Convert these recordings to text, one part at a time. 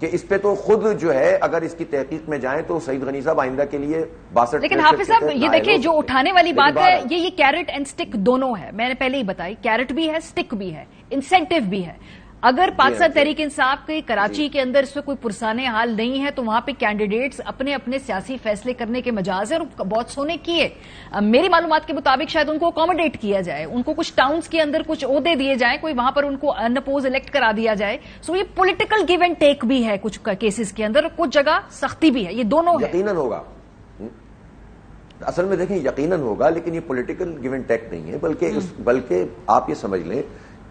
کہ اس پہ تو خود جو ہے اگر اس کی تحقیق میں جائیں تو سعید غنی صاحب آئندہ کے لیے 62 لیکن حافظ صاحب یہ دیکھیں جو اٹھانے والی بات ہے یہ کیرٹ اینڈ سٹک دونوں ہے. میں نے پہلے ہی بتائی کیرٹ بھی ہے سٹک بھی ہے انسینٹیو بھی ہے. اگر پاکستان تحریک انصاف کے کراچی کے اندر اس میں کوئی پرسان حال نہیں ہے تو وہاں پہ کینڈیڈیٹس اپنے اپنے سیاسی فیصلے کرنے کے مجاز ہیں اور بہت سونے کیے. میری معلومات کے مطابق شاید ان کو اکوموڈیٹ کیا جائے, ان کو کچھ ٹاؤنز کے اندر کچھ عہدے دیے جائیں, کوئی وہاں پر ان کو ان اپوز الیکٹ کرا دیا جائے. سو یہ پولیٹیکل گیو اینڈ ٹیک بھی ہے کچھ کیسز کے اندر, کچھ جگہ سختی بھی ہے, یہ دونوں ہے. یقیناً ہوگا, اصل میں دیکھیں یقیناً ہوگا, لیکن یہ پولیٹیکل گیو اینڈ ٹیک نہیں ہے بلکہ آپ یہ سمجھ لیں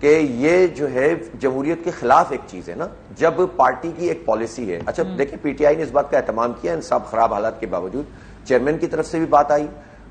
کہ یہ جو ہے جمہوریت کے خلاف ایک چیز ہے نا. جب پارٹی کی ایک پالیسی ہے, اچھا دیکھیں پی ٹی آئی نے اس بات کا اہتمام کیا انصاف خراب حالات کے باوجود, چیئرمین کی طرف سے بھی بات آئی,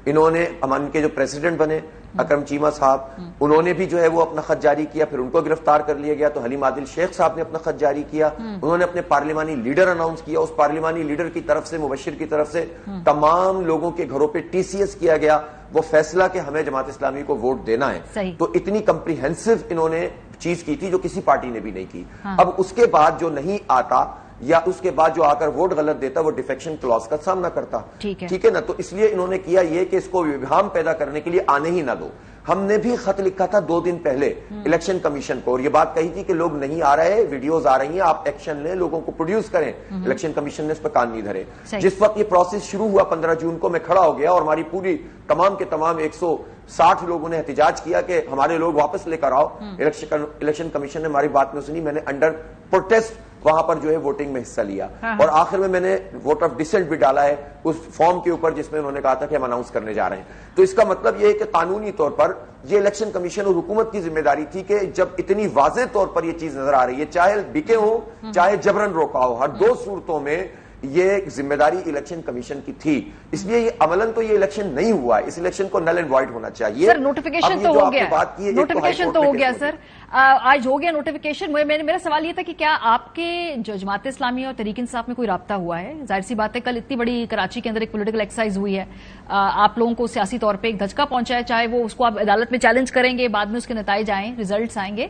انہوں نے امان کے جو پریزیڈنٹ بنے اکرم چیمہ صاحب انہوں نے بھی جو ہے وہ اپنا خط جاری کیا, پھر ان کو گرفتار کر لیا گیا تو حلیم عادل شیخ صاحب نے اپنا خط جاری کیا, انہوں نے اپنے پارلیمانی لیڈر اناؤنس کیا, اس پارلیمانی لیڈر کی طرف سے مبشر کی طرف سے تمام لوگوں کے گھروں پہ ٹی سی ایس کیا گیا وہ فیصلہ کہ ہمیں جماعت اسلامی کو ووٹ دینا ہے. تو اتنی کمپریہنسو انہوں نے چیز کی تھی جو کسی پارٹی نے بھی نہیں کی. اب اس کے بعد جو نہیں آتا یا اس کے بعد جو آ کر ووٹ غلط دیتا وہ ڈیفیکشن کلاس کا سامنا کرتا. ٹھیک ہے نا, تو اس لیے انہوں نے کیا یہ کہ اس کو ابہام پیدا کرنے کے لیے آنے ہی نہ دو. ہم نے بھی خط لکھا تھا 2 دن پہلے الیکشن کمیشن کو اور یہ بات کہی تھی کہ لوگ نہیں آ رہے, ویڈیوز آ رہی ہیں, آپ ایکشن لیں, لوگوں کو پروڈیوس کریں. الیکشن کمیشن نے اس پہ کان نہیں دھرے. جس وقت یہ پروسیس شروع ہوا 15 جون کو میں کھڑا ہو گیا اور ہماری پوری تمام کے تمام 160 لوگوں نے احتجاج کیا کہ ہمارے لوگ واپس لے کر آؤ. الیکشن کمیشن نے ہماری بات نہیں سنی, میں نے انڈر پروٹیسٹ وہاں پر جو ہے ووٹنگ میں حصہ لیا اور آخر میں نے ووٹ آف ڈسینٹ بھی ڈالا ہے اس فارم کے اوپر جس میں انہوں نے کہا تھا کہ ہم اناؤنس کرنے جا رہے ہیں. تو اس کا مطلب یہ ہے کہ قانونی طور پر یہ الیکشن کمیشن اور حکومت کی ذمہ داری تھی کہ جب اتنی واضح طور پر یہ چیز نظر آ رہی ہے, چاہے بکے ہوں چاہے جبرن روکا ہو, ہر 2 صورتوں میں یہ ذمہ داری الیکشن کمیشن کی تھی. اس لیے یہ عملاً تو یہ الیکشن نہیں ہوا ہے, اس الیکشن کو نل اینڈ وائڈ ہونا چاہیے. سر نوٹیفیکیشن تو ہو گیا, نوٹیفیکیشن تو ہو گیا سر, آج ہو گیا نوٹیفیکیشن. میرا سوال یہ تھا کہ کیا آپ کے جو جماعت اسلامی اور تحریک انصاف میں کوئی رابطہ ہوا ہے؟ ظاہر سی بات ہے کل اتنی بڑی کراچی کے اندر ایک پولیٹیکل ایکسرسائز ہوئی ہے, آپ لوگوں کو سیاسی طور پہ ایک دھچکا پہنچا ہے, چاہے وہ اس کو آپ عدالت میں چیلنج کریں گے, بعد میں اس کے نتائج آئیں, ریزلٹس آئیں گے,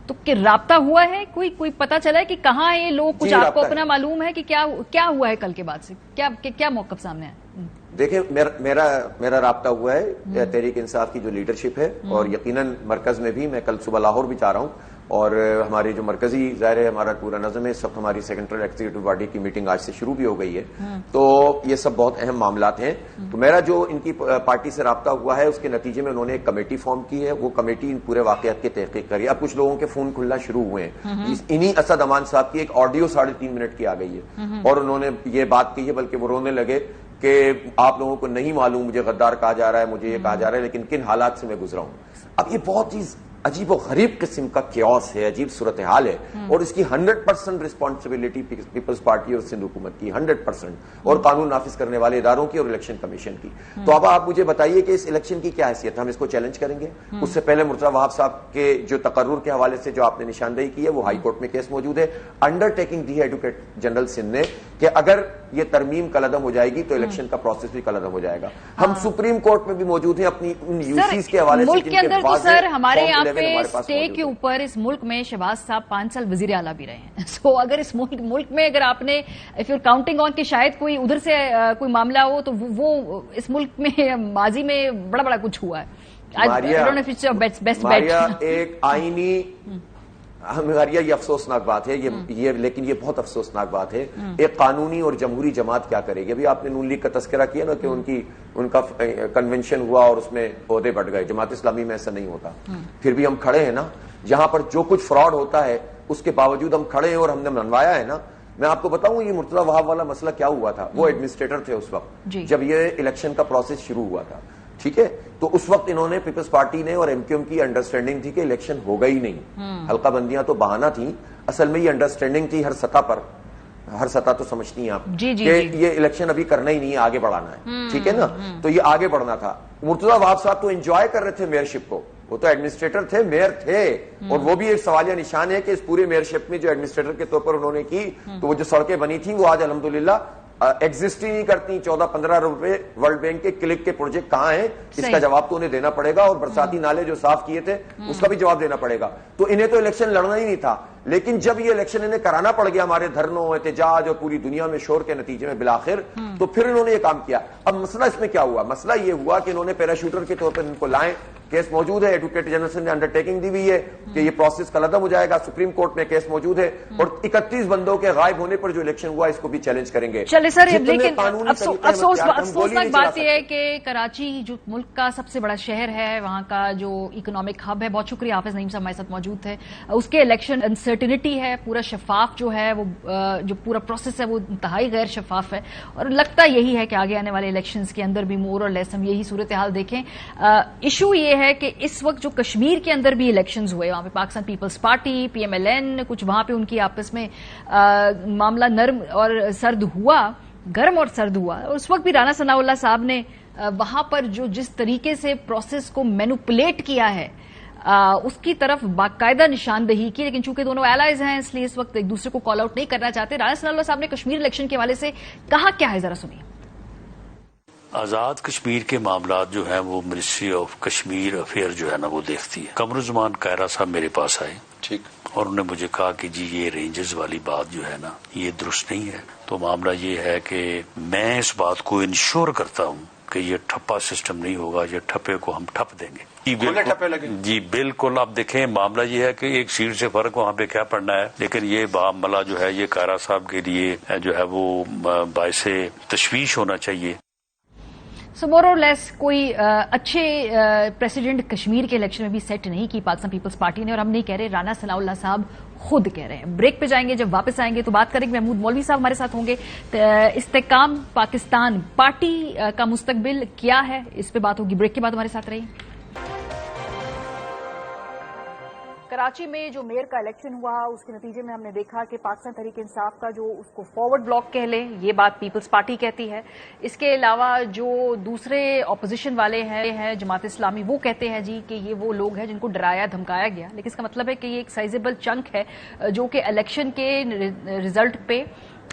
تو کہ رابطہ ہوا ہے, کوئی پتا چلا ہے کہ کہاں ہے یہ لوگ, کچھ آپ کو اپنا معلوم ہے کہ کیا ہوا ہے کل کے بعد سے, کیا موقف سامنے ہے؟ دیکھیں میرا رابطہ ہوا ہے تحریک انصاف کی جو لیڈرشپ ہے اور یقیناً مرکز میں بھی, میں کل صبح لاہور بھی جا رہا ہوں اور ہماری جو مرکزی ظاہر ہے ہمارا پورا نظم ہے, اس وقت ہماری سیکنٹرل ایگزیکٹو باڈی کی میٹنگ آج سے شروع بھی ہو گئی ہے. تو یہ سب بہت اہم معاملات ہیں. تو میرا جو ان کی پارٹی سے رابطہ ہوا ہے اس کے نتیجے میں انہوں نے ایک کمیٹی فارم کی ہے, وہ کمیٹی ان پورے واقعات کی تحقیق کری. اب کچھ لوگوں کے فون کھلنا شروع ہوئے ہیں. انہی اسد امان صاحب کی ایک آڈیو 3.5 منٹ کی آ گئی ہے اور انہوں نے یہ بات کی ہے, بلکہ وہ رونے لگے کہ آپ لوگوں کو نہیں معلوم مجھے غدار کہا جا رہا ہے, مجھے یہ کہا جا رہا ہے, لیکن کن حالات سے میں گزرا ہوں. اب یہ بہت ہی عجیب و غریب قسم کا کیوس ہے, عجیب صورتحال ہے اور اس کی 100% رسپانسبلٹی پیپلز پارٹی اور سندھ حکومت کی 100% اور قانون نافذ کرنے والے اداروں کی اور الیکشن کمیشن کی. تو اب آپ مجھے بتائیے کہ اس الیکشن کی کیا حیثیت ہے, ہم اس کو چیلنج کریں گے. اس سے پہلے مرتضی وہاب صاحب کے جو تقرر کے حوالے سے جو آپ نے نشاندہی کی ہے وہ ہائی کورٹ میں کیس موجود ہے. انڈر ٹیکنگ دی ہے ایڈوکیٹ جنرل سندھ نے کہ اگر یہ ترمیم کلعدم ہو جائے گی تو الیکشن کا پروسیس بھی کلعدم ہو جائے گا. ہم سپریم کورٹ میں بھی موجود ہیں اپنی ان یوسیز کے حوالے سے, ملک کے اندر تو سر ہمارے یہاں پہ اسٹے کے اوپر اس ملک میں شہباز صاحب 5 سال وزیر اعلیٰ بھی رہے ہیں. سو اگر اس ملک میں اگر آپ نے اف یو کاؤنٹنگ آن کہ شاید کوئی ادھر سے کوئی معاملہ ہو تو وہ اس ملک میں ماضی میں بڑا کچھ ہوا ہے. ایک آئینی ہماریا یہ افسوسناک بات ہے یہ لیکن یہ بہت افسوسناک بات ہے. ایک قانونی اور جمہوری جماعت کیا کرے گی؟ ابھی آپ نے نون لیگ کا تذکرہ کیا نا کہ ان کا کنونشن ہوا اور اس میں عہدے بڑھ گئے. جماعت اسلامی میں ایسا نہیں ہوتا. پھر بھی ہم کھڑے ہیں نا, جہاں پر جو کچھ فراڈ ہوتا ہے اس کے باوجود ہم کھڑے ہیں اور ہم نے منوایا ہے نا. میں آپ کو بتاؤں یہ مرتضی وہاب والا مسئلہ کیا ہوا تھا. وہ ایڈمنسٹریٹر تھے اس وقت جب یہ الیکشن کا پروسیس شروع ہوا تھا, ٹھیک ہے. تو اس وقت انہوں نے پیپلز پارٹی نے اور ایم کیو ایم کی انڈرسٹینڈنگ تھی کہ الیکشن ہوگا ہی نہیں. حلقہ بندیاں تو بہانہ تھیں, اصل میں یہ انڈرسٹینڈنگ تھی ہر سطح پر, ہر سطح تو سمجھتی ہیں آپ کہ یہ الیکشن ابھی کرنا ہی نہیں ہے, آگے بڑھانا ہے, ٹھیک ہے نا. تو یہ آگے بڑھنا تھا. مرتضی وہاب صاحب تو انجوائے کر رہے تھے میئرشپ کو, وہ تو ایڈمنسٹریٹر تھے, میئر تھے, اور وہ بھی ایک سوالیہ نشان ہے کہ اس پورے میئرشپ میں جو ایڈمنسٹریٹر کے طور پر انہوں نے کی تو وہ جو سڑکیں بنی تھیں وہ آج الحمدللہ ایگزسٹ ہی نہیں کرتی. 14-15 روپے ورلڈ بینک کے کلک کے پروجیکٹ کہاں ہیں, اس کا جواب تو انہیں دینا پڑے گا, اور برساتی نالے جو صاف کیے تھے اس کا بھی جواب دینا پڑے گا. تو انہیں تو الیکشن لڑنا ہی نہیں تھا. لیکن جب یہ الیکشن انہیں کرانا پڑ گیا ہمارے دھرنوں احتجاج اور پوری دنیا میں شور کے نتیجے میں بالآخر، تو پھر انہوں نے یہ کام کیا. اب مسئلہ اس میں کیا ہوا؟ مسئلہ یہ ہوا کہ انہوں نے پیراشوٹر کے طور پر ان کو لائیں. کیس موجود ہے، ایڈوکیٹ جنرل نے انڈرٹیکنگ دی ہوئی ہے کہ یہ پروسیس کل عدم ہو جائے گا. سپریم کورٹ میں کیس موجود ہے اور 31 بندوں کے غائب ہونے پر جو الیکشن ہوا اس کو بھی چیلنج کریں گے. چلے سر، لیکن افسوسناک بات یہ ہے کہ کراچی جو ملک کا سب سے بڑا شہر ہے، وہاں کا جو اکنامک ہب ہے، بہت شکریہ حافظ نعیم صاحب ہمارے ساتھ موجود تھے، اس کے الیکشن انسرٹنٹی ہے، پورا شفاف جو ہے وہ جو پورا پروسیس ہے وہ انتہائی غیر شفاف ہے، اور لگتا یہی ہے کہ آگے آنے والے الیکشنز کے اندر بھی مور اور لیس ہم یہی صورتحال دیکھیں. ایشو یہ ہے کہ اس وقت جو کشمیر کے اندر بھی الیکشنز ہوئے، وہاں پہ Pakistan peoples party, P M L N, کچھ وہاں پہ ان کی آپس میں معاملہ نرم اور سرد ہوا، گرم اور سرد ہوا. اور اس وقت بھی رانا ثناء اللہ صاحب نے وہاں پر جو جس طریقے سے پروسیس کو مینوپولیٹ کیا ہے اس کی طرف باقاعدہ نشاندہی کی، لیکن چونکہ دونوں ایلائز ہیں اس لیے اس وقت ایک دوسرے کو کال آؤٹ نہیں کرنا چاہتے. رانا ثناء اللہ صاحب نے کشمیر الیکشن کے حوالے سے کہا کیا ہے، ذرا سنیے. آزاد کشمیر کے معاملات جو ہیں وہ منسٹری آف کشمیر افیئر جو ہے نا وہ دیکھتی ہے. قمرالزمان کائرہ صاحب میرے پاس آئے، ٹھیک، اور انہوں نے مجھے کہا کہ جی یہ رینجز والی بات جو ہے نا یہ درست نہیں ہے. تو معاملہ یہ ہے کہ میں اس بات کو انشور کرتا ہوں کہ یہ ٹھپا سسٹم نہیں ہوگا، یہ ٹھپے کو ہم ٹھپ دیں گے. جی بالکل. آپ دیکھیں معاملہ یہ ہے کہ ایک سیٹ سے فرق وہاں پہ کیا پڑنا ہے، لیکن یہ معاملہ جو ہے یہ کائرہ صاحب کے لیے جو ہے وہ باعث تشویش ہونا چاہیے. سو مور اور لیس کوئی اچھے پریسیڈنٹ کشمیر کے الیکشن میں بھی سیٹ نہیں کی پاکستان پیپلز پارٹی نے، اور ہم نہیں کہہ رہے، رانا ثناء اللہ صاحب خود کہہ رہے ہیں. بریک پہ جائیں گے، جب واپس آئیں گے تو بات کریں گے. محمود مولوی صاحب ہمارے ساتھ ہوں گے. استحکام پاکستان پارٹی کا مستقبل کیا ہے، اس پہ بات ہوگی. بریک کے بعد ہمارے ساتھ رہیے. کراچی میں جو میئر کا الیکشن ہوا اس کے نتیجے میں ہم نے دیکھا کہ پاکستان تحریک انصاف کا جو اس کو فارورڈ بلاک کہہ لیں، یہ بات پیپلز پارٹی کہتی ہے. اس کے علاوہ جو دوسرے اپوزیشن والے ہیں جماعت اسلامی، وہ کہتے ہیں جی کہ یہ وہ لوگ ہیں جن کو ڈرایا دھمکایا گیا. لیکن اس کا مطلب ہے کہ یہ ایک سائزیبل چنک ہے جو کہ الیکشن کے رزلٹ پہ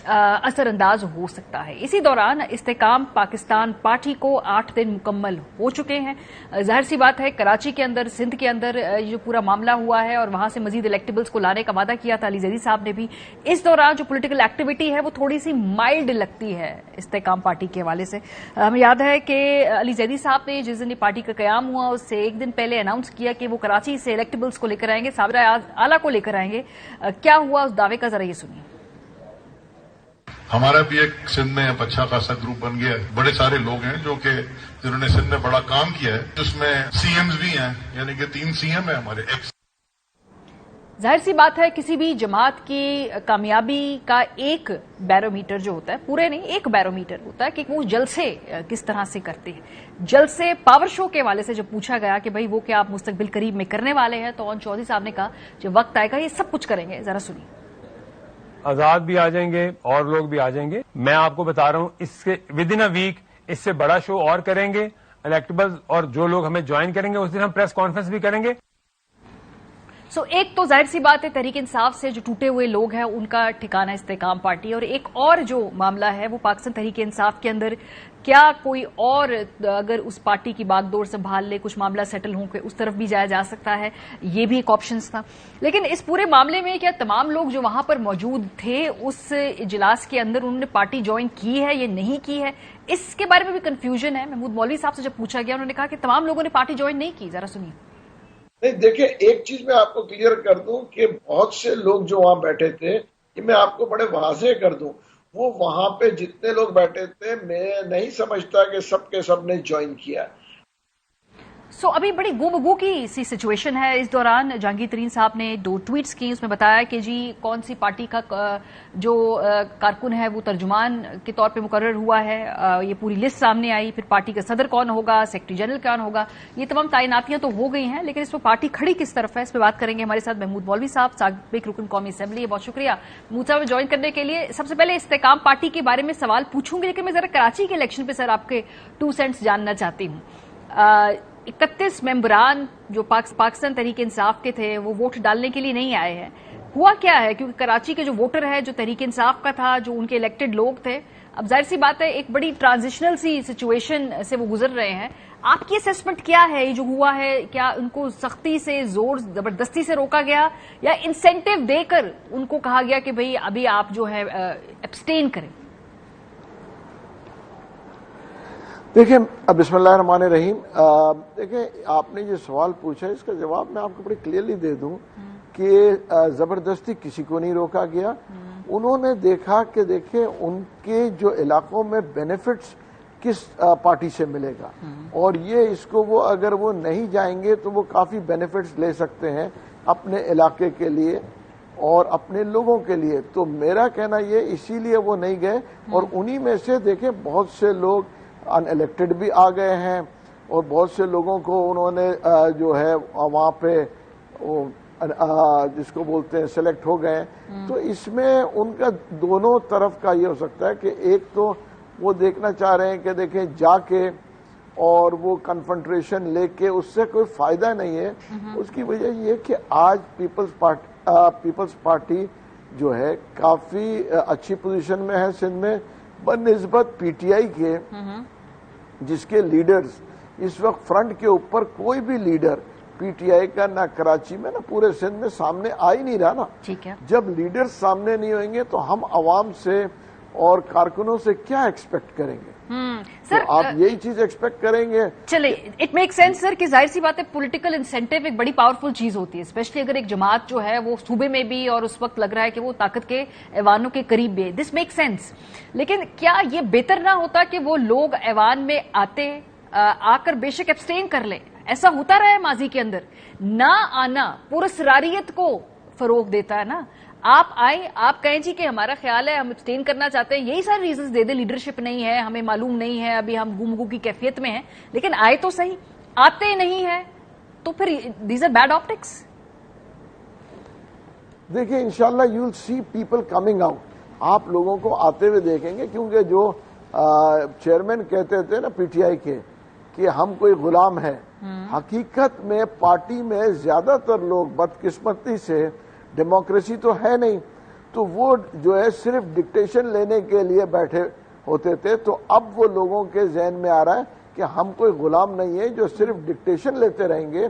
اثر انداز ہو سکتا ہے. اسی دوران استحکام پاکستان پارٹی کو 8 دن مکمل ہو چکے ہیں. ظاہر سی بات ہے کراچی کے اندر، سندھ کے اندر جو پورا معاملہ ہوا ہے اور وہاں سے مزید الیکٹیبلز کو لانے کا وعدہ کیا تھا علی زیدی صاحب نے بھی. اس دوران جو پولیٹیکل ایکٹیویٹی ہے وہ تھوڑی سی مائلڈ لگتی ہے استحکام پارٹی کے حوالے سے. ہمیں یاد ہے کہ علی زیدی صاحب نے جس دن پارٹی کا قیام ہوا اس سے ایک دن پہلے اناؤنس کیا کہ وہ کراچی سے الیکٹیبلز کو لے کر آئیں گے، صابرہ اعلیٰ کو لے کر آئیں گے. کیا ہوا اس دعوے کا، ذرا یہ سنیے. ہمارا بھی ایک سندھ میں اب اچھا خاصا گروپ بن گیا ہے. بڑے سارے لوگ ہیں جو کہ جنہوں نے سندھ میں بڑا کام کیا ہے، جس میں سی ایمز بھی ہیں، یعنی کہ 3 سی ایم ہیں ہمارے ایکس. ظاہر سی بات ہے کسی بھی جماعت کی کامیابی کا ایک بیرومیٹر جو ہوتا ہے، پورے نہیں، ایک بیرومیٹر ہوتا ہے کہ وہ جلسے کس طرح سے کرتے ہیں. جلسے پاور شو کے حوالے سے جب پوچھا گیا کہ بھئی وہ کیا آپ مستقبل قریب میں کرنے والے ہیں، تو چودھری صاحب نے کہا جب وقت آئے گا یہ سب کچھ کریں گے. ذرا سنیے. آزاد بھی آ جائیں گے اور لوگ بھی آ جائیں گے. میں آپ کو بتا رہا ہوں اس کے ود ان اے ویک اس سے بڑا شو اور کریں گے الیکٹیبلز، اور جو لوگ ہمیں جوائن کریں گے اس دن ہم پریس کانفرنس بھی کریں گے. سو ایک تو ظاہر سی بات ہے تحریک انصاف سے جو ٹوٹے ہوئے لوگ ہیں ان کا ٹھکانہ استحکام پارٹی، اور ایک اور جو معاملہ ہے وہ پاکستان تحریک انصاف کے اندر کیا کوئی اور اگر اس پارٹی کی باغ دوڑ سنبھال لے، کچھ معاملہ سیٹل ہوں کہ اس طرف بھی جایا جا سکتا ہے، یہ بھی ایک آپشنز تھا. لیکن اس پورے معاملے میں کیا تمام لوگ جو وہاں پر موجود تھے اس اجلاس کے اندر انہوں نے پارٹی جوائن کی ہے یا نہیں کی ہے، اس کے بارے میں بھی کنفیوژن ہے. محمود مولوی صاحب سے جب پوچھا گیا انہوں نے کہا کہ تمام لوگوں نے پارٹی جوائن نہیں کی. ذرا سنیے. نہیں دیکھیں، ایک چیز میں آپ کو کلیئر کر دوں کہ بہت سے لوگ جو وہاں بیٹھے تھے، یہ میں آپ کو بڑے واضح کر دوں، وہ وہاں پہ جتنے لوگ بیٹھے تھے میں نہیں سمجھتا کہ سب کے سب نے جوائن کیا. سو ابھی بڑی گفتگو کی سی سچویشن ہے. اس دوران جہانگیر ترین صاحب نے 2 ٹویٹس کی، اس میں بتایا کہ جی کون سی پارٹی کا جو کارکن ہے وہ ترجمان کے طور پہ مقرر ہوا ہے، یہ پوری لسٹ سامنے آئی. پھر پارٹی کا صدر کون ہوگا، سیکرٹری جنرل کون ہوگا، یہ تمام تعیناتیاں تو ہو گئی ہیں، لیکن اس میں پارٹی کھڑی کس طرف ہے اس پہ بات کریں گے. ہمارے ساتھ محمود مولوی صاحب، سابق رکن قومی اسمبلی. بہت شکریہ محمود صاحب جوائن کرنے کے لیے. سب سے پہلے استحکام پارٹی کے بارے میں سوال پوچھوں گی، لیکن میں ذرا کراچی کے الیکشن پہ سر آپ کے 2 سینٹس جاننا چاہتی ہوں. 31 ممبران جو پاکستان تحریک انصاف کے تھے وہ ووٹ ڈالنے کے لیے نہیں آئے ہیں. ہوا کیا ہے؟ کیونکہ کراچی کے جو ووٹر ہے جو تحریک انصاف کا تھا، جو ان کے الیکٹڈ لوگ تھے، اب ظاہر سی بات ہے ایک بڑی ٹرانزیشنل سی سچویشن سے وہ گزر رہے ہیں. آپ کی اسیسمنٹ کیا ہے؟ یہ جو ہوا ہے کیا ان کو سختی سے زور زبردستی سے روکا گیا یا انسینٹیو دے کر ان کو کہا گیا کہ بھئی ابھی آپ جو ہے ایبسٹین کریں؟ دیکھیں بسم اللہ الرحمن الرحیم، دیکھیں آپ نے جو سوال پوچھا اس کا جواب میں آپ کو بڑی کلیئرلی دے دوں کہ زبردستی کسی کو نہیں روکا گیا. انہوں نے دیکھا کہ دیکھیں ان کے جو علاقوں میں بینیفٹس کس پارٹی سے ملے گا، اور یہ اس کو وہ اگر وہ نہیں جائیں گے تو وہ کافی بینیفٹس لے سکتے ہیں اپنے علاقے کے لیے اور اپنے لوگوں کے لیے. تو میرا کہنا یہ اسی لیے وہ نہیں گئے، اور انہی میں سے دیکھیں بہت سے لوگ ان الیکٹڈ بھی آ گئے ہیں اور بہت سے لوگوں کو انہوں نے جو ہے وہاں پہ جس کو بولتے ہیں سلیکٹ ہو گئے. تو اس میں ان کا دونوں طرف کا یہ ہو سکتا ہے کہ ایک تو وہ دیکھنا چاہ رہے ہیں کہ دیکھیں جا کے اور وہ کنفنٹریشن لے کے اس سے کوئی فائدہ نہیں ہے. اس کی وجہ یہ کہ آج پیپلز پارٹی جو ہے کافی اچھی پوزیشن میں ہے سندھ میں بنسبت پی ٹی آئی کے، جس کے لیڈرز اس وقت فرنٹ کے اوپر کوئی بھی لیڈر پی ٹی آئی کا نہ کراچی میں نہ پورے سندھ میں سامنے آ ہی نہیں رہا نا. ٹھیک ہے، جب لیڈرز سامنے نہیں ہوئیں گے تو ہم عوام سے اور کارکنوں سے کیا ایکسپیکٹ کریں گے؟ سر آپ یہی چیز ایکسپیکٹ کریں گے؟ چلے اٹ میک سینس سر کہ ظاہر سی بات ہے پولیٹیکل انسینٹیو ایک بڑی پاورفل چیز ہوتی ہے، اسپیشلی اگر ایک جماعت جو ہے وہ صوبے میں بھی اور اس وقت لگ رہا ہے کہ وہ طاقت کے ایوانوں کے قریب بھی ہے. This make sense. لیکن کیا یہ بہتر نہ ہوتا کہ وہ لوگ ایوان میں آتے آ کر بے شک ایبسٹین کر لیں؟ ایسا ہوتا رہا ہے ماضی کے اندر. نہ آنا پرسراریت کو فروغ دیتا ہے نا. آپ آئیں، آپ کہیں جی کہ ہمارا خیال ہے ہم ایبسٹین کرنا چاہتے ہیں، یہی سارے ریزنز دے دیں، لیڈرشپ نہیں ہے، ہمیں معلوم نہیں ہے، ابھی ہم گم گو کی کیفیت میں ہیں. لیکن آئے تو صحیح، آتے نہیں ہیں تو پھر دیز آر بیڈ آپٹکس. دیکھیں انشاءاللہ you will see people coming out. آپ لوگوں کو آتے ہوئے دیکھیں گے، کیونکہ جو چیئرمین کہتے تھے نا پی ٹی آئی کے کہ ہم کوئی غلام ہے، حقیقت میں پارٹی میں زیادہ تر لوگ بدقسمتی سے ڈیموکریسی تو ہے نہیں، تو وہ جو ہے صرف ڈکٹیشن لینے کے لیے بیٹھے ہوتے تھے. تو اب وہ لوگوں کے ذہن میں آ رہا ہے کہ ہم کوئی غلام نہیں ہے جو صرف ڈکٹیشن لیتے رہیں گے.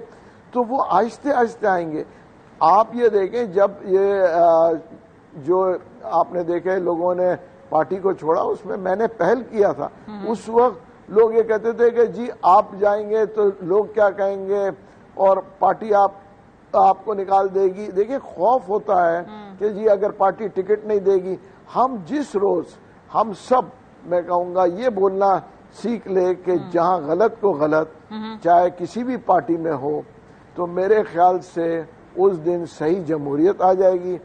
تو وہ آہستہ آہستہ آئیں گے. آپ یہ دیکھیں جب یہ جو آپ نے دیکھے لوگوں نے پارٹی کو چھوڑا، اس میں نے پہل کیا تھا. اس وقت لوگ یہ کہتے تھے کہ جی آپ جائیں گے تو لوگ کیا کہیں گے اور پارٹی آپ کو نکال دے گی. دیکھیں خوف ہوتا ہے کہ جی اگر پارٹی ٹکٹ نہیں دے گی. ہم جس روز ہم سب میں کہوں گا یہ بولنا سیکھ لے کہ جہاں غلط کو غلط چاہے کسی بھی پارٹی میں ہو، تو میرے خیال سے اس دن صحیح جمہوریت آ جائے گی.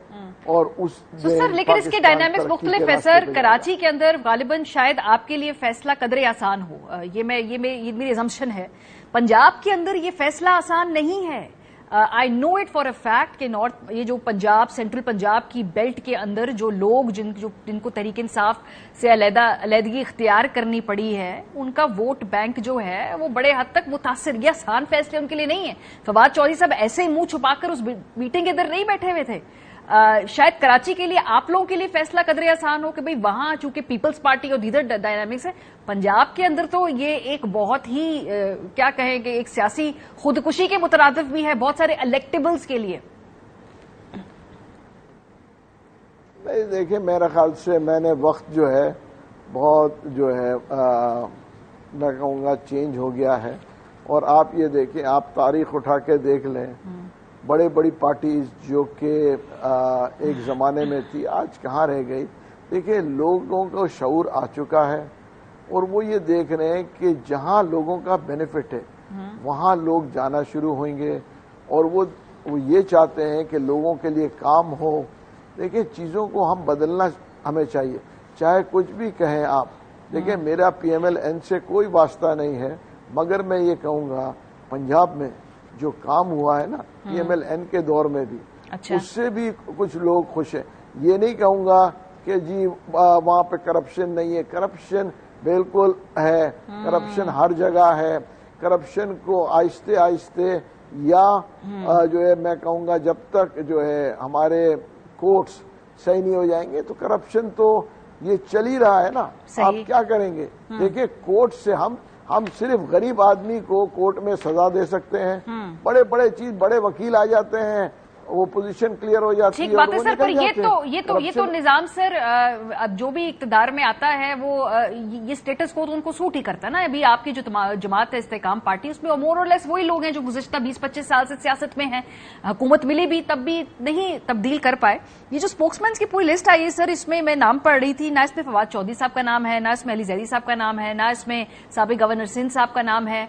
اور اس سر لیکن اس کے ڈائنامکس مختلف ہے سر. کراچی کے اندر غالباً شاید آپ کے لیے فیصلہ قدرے آسان ہو، یہ میری ایزمپشن ہے. پنجاب کے اندر یہ فیصلہ آسان نہیں ہے. آئی نو اٹ فار اے فیکٹ کہ نارتھ یہ جو پنجاب سینٹرل پنجاب کی بیلٹ کے اندر جو لوگ جن کو تحریک انصاف سے علیحدگی اختیار کرنی پڑی ہے، ان کا ووٹ بینک جو ہے وہ بڑے حد تک متاثر. یہ آسان فیصلے ان کے لیے نہیں ہے. فواد چودھری صاحب ایسے ہی منہ چھپا کر اس میٹنگ کے اندر نہیں بیٹھے ہوئے تھے. شاید کراچی کے لیے آپ لوگوں کے لیے فیصلہ قدرے آسان ہو کہ بھئی وہاں چونکہ پیپلز پارٹی اور دیگر ڈائنامکس ہے. پنجاب کے اندر تو یہ ایک بہت ہی کیا کہیں کہ ایک سیاسی خودکشی کے مترادف بھی ہے بہت سارے الیکٹیبلز کے لیے. نہیں دیکھیں میرا خیال سے میں نے وقت جو ہے بہت جو ہے میں کہوں گا چینج ہو گیا ہے. اور آپ یہ دیکھیں، آپ تاریخ اٹھا کے دیکھ لیں، بڑے بڑی پارٹیز جو کہ ایک زمانے میں تھی آج کہاں رہ گئی. دیکھیں لوگوں کو شعور آ چکا ہے اور وہ یہ دیکھ رہے ہیں کہ جہاں لوگوں کا بینیفٹ ہے وہاں لوگ جانا شروع ہوئیں گے، اور وہ یہ چاہتے ہیں کہ لوگوں کے لیے کام ہو. دیکھیں چیزوں کو ہم بدلنا ہمیں چاہیے، چاہے کچھ بھی کہیں آپ. دیکھیں میرا پی ایم ایل این سے کوئی واسطہ نہیں ہے، مگر میں یہ کہوں گا پنجاب میں جو کام ہوا ہے نا پی ایم ایل این کے دور میں بھی، اس سے بھی کچھ لوگ خوش ہیں. یہ نہیں کہوں گا کہ جی وہاں پہ کرپشن نہیں ہے. کرپشن بالکل ہے، کرپشن ہر جگہ ہے. کرپشن کو آہستہ آہستہ یا جو ہے میں کہوں گا جب تک جو ہے ہمارے کورٹس صحیح نہیں ہو جائیں گے تو کرپشن تو یہ چل ہی رہا ہے نا. آپ کیا کریں گے؟ دیکھیں کورٹ سے ہم ہم صرف غریب آدمی کو کورٹ میں سزا دے سکتے ہیں، بڑے بڑے چیز بڑے وکیل آ جاتے ہیں، وہ پوزیشن کلیئر ہو جاتی ہے. ٹھیک بات ہے سر، پر یہ تو نظام سر اب جو بھی اقتدار میں آتا ہے وہ یہ سٹیٹس کو تو ان کو سوٹ ہی کرتا ہے نا. ابھی آپ کی جو جماعت ہے استحکام پارٹی، اس میں مور اور لیس وہی لوگ ہیں جو گزشتہ 20-25 سال سے سیاست میں ہیں. حکومت ملی بھی تب بھی نہیں تبدیل کر پائے. یہ جو اسپوکس مینس کی پوری لسٹ آئی ہے سر، اس میں میں نام پڑھ رہی تھی، نہ اس میں فواد چودھری صاحب کا نام ہے، نہ اس میں علی زیدی صاحب کا نام ہے، نہ اس میں سابق گورنر سندھ صاحب کا نام ہے.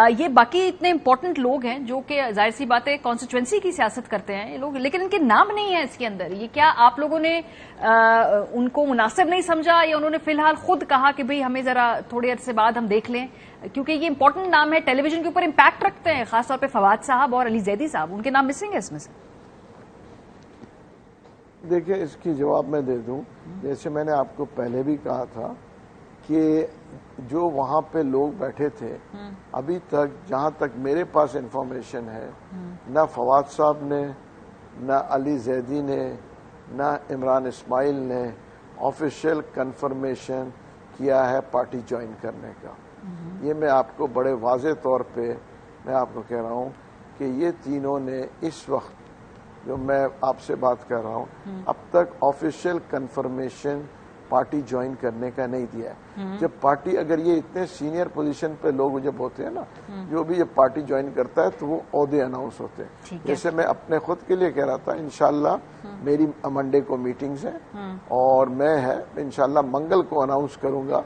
یہ باقی اتنے امپورٹنٹ لوگ ہیں جو کہ ظاہر سی بات ہے کانسٹیچوئنسی کی سیاست کرتے ہیں یہ لوگ، لیکن ان کے نام نہیں ہے اس کے اندر. یہ کیا آپ لوگوں نے ان کو مناسب نہیں سمجھا، یا انہوں نے فی الحال خود کہا کہ بھئی ہمیں ذرا تھوڑے عرصے بعد ہم دیکھ لیں، کیونکہ یہ امپورٹنٹ نام ہے، ٹیلی ویژن کے اوپر امپیکٹ رکھتے ہیں، خاص طور پہ فواد صاحب اور علی زیدی صاحب، ان کے نام مسنگ ہے اس میں سے؟ دیکھیں اس کی جواب میں دے دوں. جیسے میں نے آپ کو پہلے بھی کہا تھا کہ جو وہاں پہ لوگ بیٹھے تھے ابھی تک جہاں تک میرے پاس انفارمیشن ہے، نہ فواد صاحب نے، نہ علی زیدی نے، نہ عمران اسماعیل نے آفیشیل کنفرمیشن کیا ہے پارٹی جوائن کرنے کا. یہ میں آپ کو بڑے واضح طور پہ میں آپ کو کہہ رہا ہوں کہ یہ تینوں نے اس وقت جو میں آپ سے بات کر رہا ہوں اب تک آفیشیل کنفرمیشن پارٹی جوائن کرنے کا نہیں دیا ہے. جب پارٹی اگر یہ اتنے سینئر پوزیشن پہ لوگ جب ہوتے ہیں نا، جو بھی جب پارٹی جوائن کرتا ہے تو وہ عہدے اناؤنس ہوتے ہیں. جیسے میں اپنے خود کے لیے کہہ رہا تھا، انشاءاللہ میری منڈے کو میٹنگز ہیں اور میں انشاءاللہ منگل کو اناؤنس کروں گا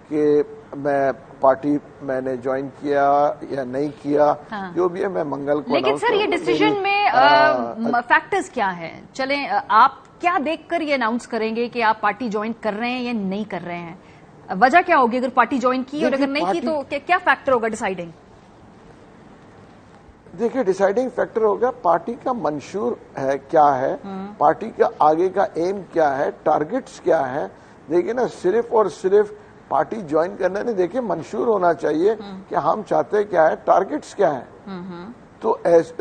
کہ میں نے جوائن کیا یا نہیں کیا، جو بھی ہے میں منگل کو. لیکن سر یہ ڈیسیژن میں فیکٹرز کیا ہیں؟ چلیں آپ کیا دیکھ کر یہ اناؤنس کریں گے کہ آپ پارٹی جوائن کر رہے ہیں یا نہیں کر رہے ہیں؟ وجہ کیا ہوگی اگر پارٹی جوائن کی اور اگر نہیں کی تو کیا فیکٹر ہوگا ڈیسائیڈنگ؟ دیکھیں ڈیسائیڈنگ فیکٹر ہوگا پارٹی کا منشور ہے کیا ہے، پارٹی کا آگے کا ایم کیا ہے، ٹارگٹس کیا ہے. دیکھیں نا صرف اور صرف پارٹی جوائن کرنے نہیں، دیکھیں منشور ہونا چاہیے کہ ہم چاہتے کیا ہے، ٹارگٹس کیا ہے. تو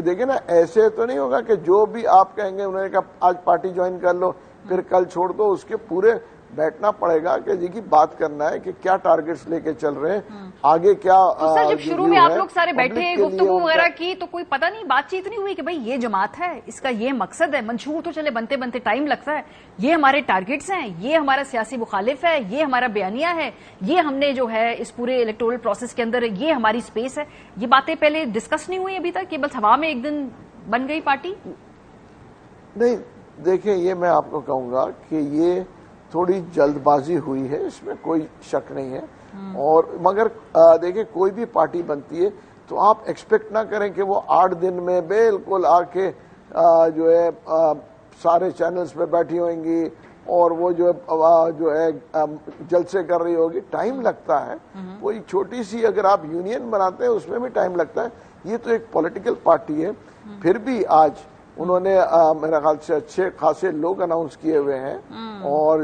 دیکھیں نا ایسے تو نہیں ہوگا کہ جو بھی آپ کہیں گے انہوں نے کہا آج پارٹی جوائن کر لو پھر کل چھوڑ دو. اس کے پورے بیٹھنا پڑے گا کہ جی کی بات کرنا ہے کہ کیا ٹارگٹس لے کے چل رہے ہیں، آگے کیا. سر جب شروع میں آپ لوگ سارے بیٹھے گفتگو وغیرہ کی تو کوئی پتہ نہیں بات چیت نہیں ہوئی کہ بھئی یہ جماعت ہے، اس کا یہ مقصد ہے؟ منشور تو چلے بنتے بنتے ٹائم لگتا ہے، یہ ہمارے ٹارگٹس ہیں، یہ ہمارا سیاسی مخالف ہے، یہ ہمارا بیانیہ ہے، یہ ہم نے جو ہے اس پورے الیکٹورل پروسیس کے اندر یہ ہماری سپیس ہے. یہ باتیں پہلے ڈسکس نہیں ہوئی ابھی تک کہ بس ہوا میں ایک دن بن گئی پارٹی؟ نہیں دیکھیں یہ میں آپ کو کہوں گا کہ یہ تھوڑی جلد بازی ہوئی ہے، اس میں کوئی شک نہیں ہے. اور مگر دیکھیں کوئی بھی پارٹی بنتی ہے تو آپ ایکسپیکٹ نہ کریں کہ وہ 8 دن میں بالکل آ کے جو ہے سارے چینلز پہ بیٹھی ہوئیں گی اور وہ جو ہے جلسے کر رہی ہوگی. ٹائم لگتا ہے. کوئی چھوٹی سی اگر آپ یونین بناتے ہیں اس میں بھی ٹائم لگتا ہے. یہ تو ایک پولیٹیکل پارٹی ہے. پھر بھی آج انہوں نے میرے خیال سے اچھے خاصے لوگ اناؤنس کیے ہوئے ہیں اور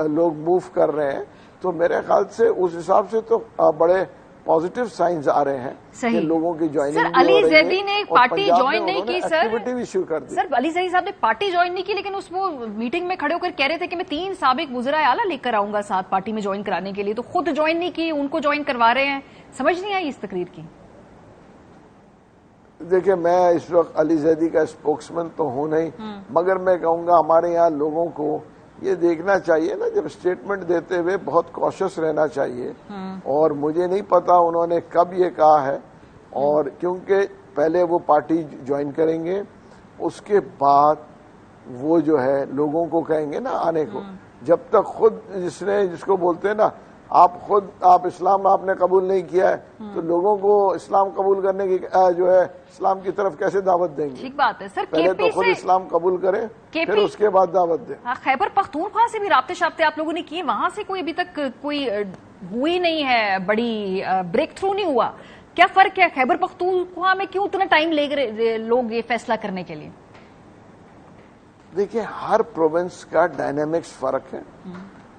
لوگ موو کر رہے ہیں. تو میرے خیال سے اس حساب سے تو بڑے پازیٹیو سائنز آ رہے ہیں کہ لوگوں کی جوائننگ. سر علی زیدی نے پارٹی جوائن نہیں کی سر علی زیدی صاحب نے پارٹی جوائن نہیں کی، لیکن اس وہ میٹنگ میں کھڑے ہو کر کہہ رہے تھے کہ میں 3 سابق وزراء اعلیٰ لے کر آؤں گا ساتھ پارٹی میں جوائن کرانے کے لیے. تو خود جوائن نہیں کی، ان کو جوائن کروا رہے ہیں. سمجھ نہیں آئی اس تقریر کی؟ دیکھیں میں اس وقت علی زیدی کا اسپوکسمین تو ہوں نہیں، مگر میں کہوں گا ہمارے یہاں لوگوں کو یہ دیکھنا چاہیے نا جب اسٹیٹمنٹ دیتے ہوئے بہت کوشش رہنا چاہیے. اور مجھے نہیں پتا انہوں نے کب یہ کہا ہے، اور کیونکہ پہلے وہ پارٹی جوائن کریں گے اس کے بعد وہ جو ہے لوگوں کو کہیں گے نا آنے کو. جب تک خود جس کو بولتے ہیں نا آپ اسلام آپ نے قبول نہیں کیا ہے تو لوگوں کو اسلام قبول کرنے کی جو ہے اسلام کی طرف کیسے دعوت دیں گے؟ ٹھیک بات ہے سر. پہلے تو خود اسلام قبول کریں پھر اس کے بعد دعوت دیں. خیبر پختونخوا سے بھی رابطے شابطے آپ لوگوں نے کیے، وہاں سے کوئی ابھی تک کوئی ہوئی نہیں ہے، بڑی بریک تھرو نہیں ہوا. کیا فرق ہے خیبر پختونخوا میں؟ کیوں اتنا ٹائم لے گئے لوگ یہ فیصلہ کرنے کے لیے؟ دیکھیں ہر پروونس کا ڈائنامکس فرق ہے.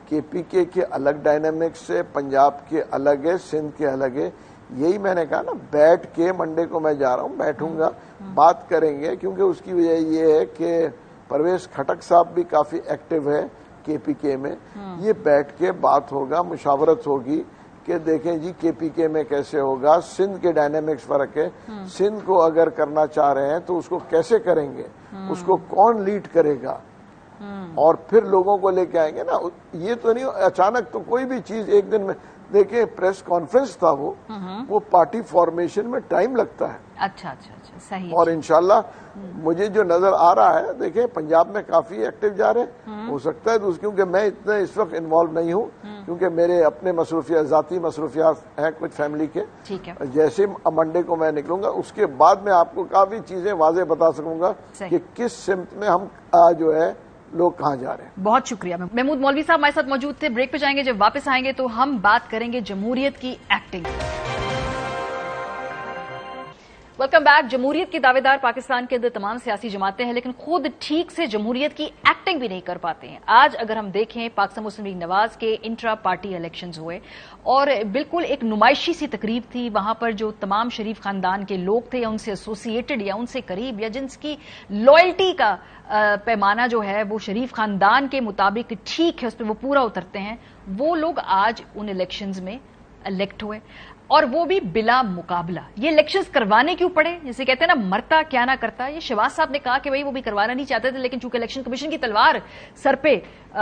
کے پی کے الگ ڈائنامکس ہے، پنجاب کے الگ ہے، سندھ کے الگ ہے. یہی میں نے کہا نا بیٹھ کے منڈے کو میں جا رہا ہوں، بیٹھوں گا بات کریں گے، کیونکہ اس کی وجہ یہ ہے کہ پرویز کھٹک صاحب بھی کافی ایکٹیو ہے کے پی کے میں. یہ بیٹھ کے بات ہوگا، مشاورت ہوگی کہ دیکھیں جی کے پی کے میں کیسے ہوگا، سندھ کے ڈائنامکس فرق ہے، سندھ کو اگر کرنا چاہ رہے ہیں تو اس کو کیسے کریں گے، اس کو کون لیڈ کرے گا، اور پھر لوگوں کو لے کے آئیں گے نا. یہ تو نہیں اچانک تو کوئی بھی چیز ایک دن میں. دیکھیں پریس کانفرنس تھا وہ پارٹی فارمیشن میں ٹائم لگتا ہے. اچھا صحیح. اور انشاءاللہ مجھے جو نظر آ رہا ہے، دیکھیں پنجاب میں کافی ایکٹیو جا رہے ہیں، ہو سکتا ہے کیونکہ میں اتنا اس وقت انوالو نہیں ہوں، کیونکہ میرے اپنے مصروفیات، ذاتی مصروفیات ہیں کچھ فیملی کے. جیسے منڈے کو میں نکلوں گا اس کے بعد میں آپ کو کافی چیزیں واضح بتا سکوں گا کہ کس سمت میں ہم جو ہے لوگ کہاں جا رہے ہیں. بہت شکریہ. محمود مولوی صاحب ہمارے ساتھ موجود تھے. بریک پہ جائیں گے، جب واپس آئیں گے تو ہم بات کریں گے جمہوریت کی ایکٹنگ. Welcome back. جمہوریت کے دعوے دار پاکستان کے اندر تمام سیاسی جماعتیں ہیں، لیکن خود ٹھیک سے جمہوریت کی ایکٹنگ بھی نہیں کر پاتے ہیں. آج اگر ہم دیکھیں پاکستان مسلم لیگ نواز کے انٹرا پارٹی الیکشنز ہوئے اور بالکل ایک نمائشی سی تقریب تھی. وہاں پر جو تمام شریف خاندان کے لوگ تھے یا ان سے ایسوسیٹڈ یا ان سے قریب یا جن کی لائلٹی کا پیمانہ جو ہے وہ شریف خاندان کے مطابق ٹھیک ہے، اس پہ وہ پورا اترتے ہیں، وہ لوگ آج ان الیکشنز میں الیکٹ ہوئے، اور وہ بھی بلا مقابلہ. یہ الیکشنز کروانے کیوں پڑے؟ جسے کہتے ہیں نا مرتا کیا نہ کرتا. یہ شہباز صاحب نے کہا کہ بھائی وہ بھی کروانا نہیں چاہتے تھے، لیکن چونکہ الیکشن کمیشن کی تلوار سر پہ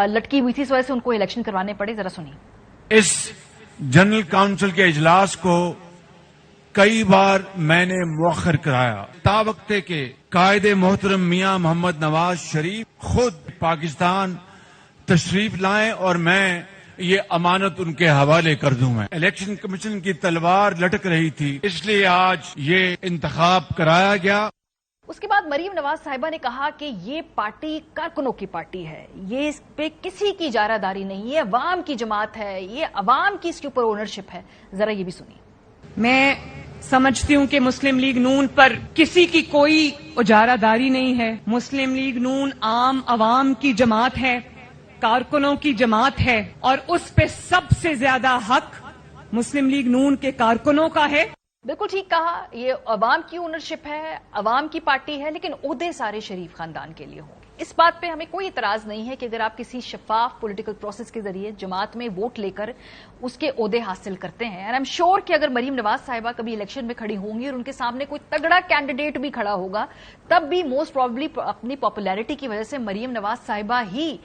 لٹکی ہوئی تھی اس وجہ سے ان کو الیکشن کروانے پڑے. ذرا سنیے. اس جنرل کاؤنسل کے اجلاس کو کئی بار میں نے مؤخر کرایا تاوقتے کے قائد محترم میاں محمد نواز شریف خود پاکستان تشریف لائیں اور میں یہ امانت ان کے حوالے کر دوں. میں الیکشن کمیشن کی تلوار لٹک رہی تھی، اس لیے آج یہ انتخاب کرایا گیا. اس کے بعد مریم نواز صاحبہ نے کہا کہ یہ پارٹی کارکنوں کی پارٹی ہے، یہ اس پہ کسی کی اجارہ داری نہیں، یہ عوام کی جماعت ہے، یہ عوام کی اس کے اوپر اونرشپ ہے. ذرا یہ بھی سنیے. میں سمجھتی ہوں کہ مسلم لیگ نون پر کسی کی کوئی اجارہ داری نہیں ہے. مسلم لیگ نون عام عوام کی جماعت ہے، کارکنوں کی جماعت ہے، اور اس پہ سب سے زیادہ حق مسلم لیگ نون کے کارکنوں کا ہے. بالکل ٹھیک کہا. یہ عوام کی اونرشپ ہے، عوام کی پارٹی ہے، لیکن عہدے سارے شریف خاندان کے لیے ہوں گے. اس بات پہ ہمیں کوئی اعتراض نہیں ہے کہ اگر آپ کسی شفاف پولیٹیکل پروسیس کے ذریعے جماعت میں ووٹ لے کر اس کے عہدے حاصل کرتے ہیں. اینڈ آئی ایم شیور کہ اگر مریم نواز صاحبہ کبھی الیکشن میں کھڑی ہوں گی اور ان کے سامنے کوئی تگڑا کینڈیڈیٹ بھی کھڑا ہوگا، تب بھی موسٹ پروبیبلی اپنی پاپولیرٹی کی وجہ سے مریم نواز صاحبہ ہی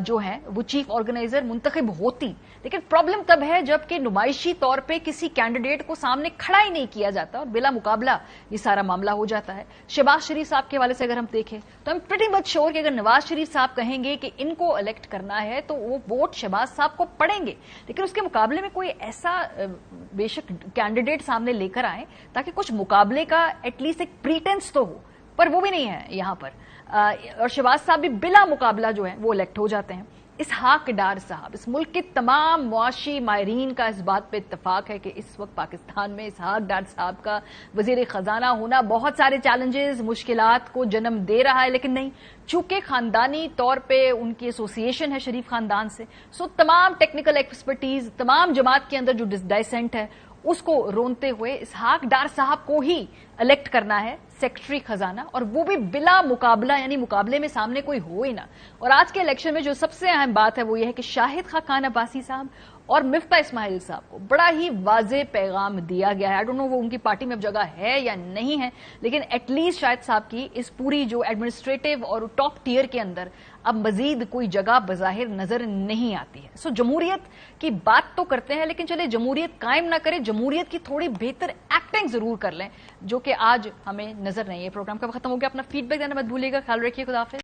جو ہیں وہ چیف آرگنائزر منتخب ہوتی. لیکن پرابلم تب ہے جب کہ نمائشی طور پہ کسی کینڈیڈیٹ کو سامنے کھڑا ہی نہیں کیا جاتا اور بلا مقابلہ یہ سارا معاملہ ہو جاتا ہے. شہباز شریف صاحب کے حوالے سے اگر ہم دیکھیں تو ہم پریٹی مچ شیور کہ اگر نواز شریف صاحب کہیں گے کہ ان کو الیکٹ کرنا ہے تو وہ ووٹ شہباز صاحب کو پڑیں گے، لیکن اس کے مقابلے میں کوئی ایسا بے شک کینڈیڈیٹ سامنے لے کر آئیں تاکہ کچھ مقابلے کا ایٹ لیسٹ ایک پریٹینس تو ہو، پر وہ بھی نہیں ہے یہاں پر. اور شہباز صاحب بھی بلا مقابلہ جو ہے وہ الیکٹ ہو جاتے ہیں. اسحاق ڈار صاحب، اس ملک کے تمام معاشی ماہرین کا اس بات پہ اتفاق ہے کہ اس وقت پاکستان میں اسحاق ڈار صاحب کا وزیر خزانہ ہونا بہت سارے چیلنجز، مشکلات کو جنم دے رہا ہے، لیکن نہیں، چونکہ خاندانی طور پہ ان کی ایسوسیشن ہے شریف خاندان سے، سو تمام ٹیکنیکل ایکسپرٹیز، تمام جماعت کے اندر جو ڈسینٹ ہے اس کو رونتے ہوئے اسحاق ڈار صاحب کو ہی الیکٹ کرنا ہے سیکرٹری خزانہ، اور وہ بھی بلا مقابلہ، یعنی مقابلے میں سامنے کوئی ہو ہی نہ. اور آج کے الیکشن میں جو سب سے اہم بات ہے وہ یہ ہے کہ شاہد خاقان عباسی صاحب اور مفتاح اسماعیل صاحب کو بڑا ہی واضح پیغام دیا گیا ہے. آئی ڈونٹ نو وہ ان کی پارٹی میں اب جگہ ہے یا نہیں ہے، لیکن ایٹ لیسٹ شاہد صاحب کی اس پوری جو ایڈمنسٹریٹو اور ٹاپ ٹیئر کے اندر اب مزید کوئی جگہ بظاہر نظر نہیں آتی ہے. سو جمہوریت کی بات تو کرتے ہیں، لیکن چلے جمہوریت قائم نہ کرے، جمہوریت کی تھوڑی بہتر ایکٹنگ ضرور کر لیں، جو کہ آج ہمیں نظر نہیں ہے. پروگرام کا ختم ہو گیا. اپنا فیڈ بیک دینا مت بھولیے گا. خیال رکھیے. خدا حافظ.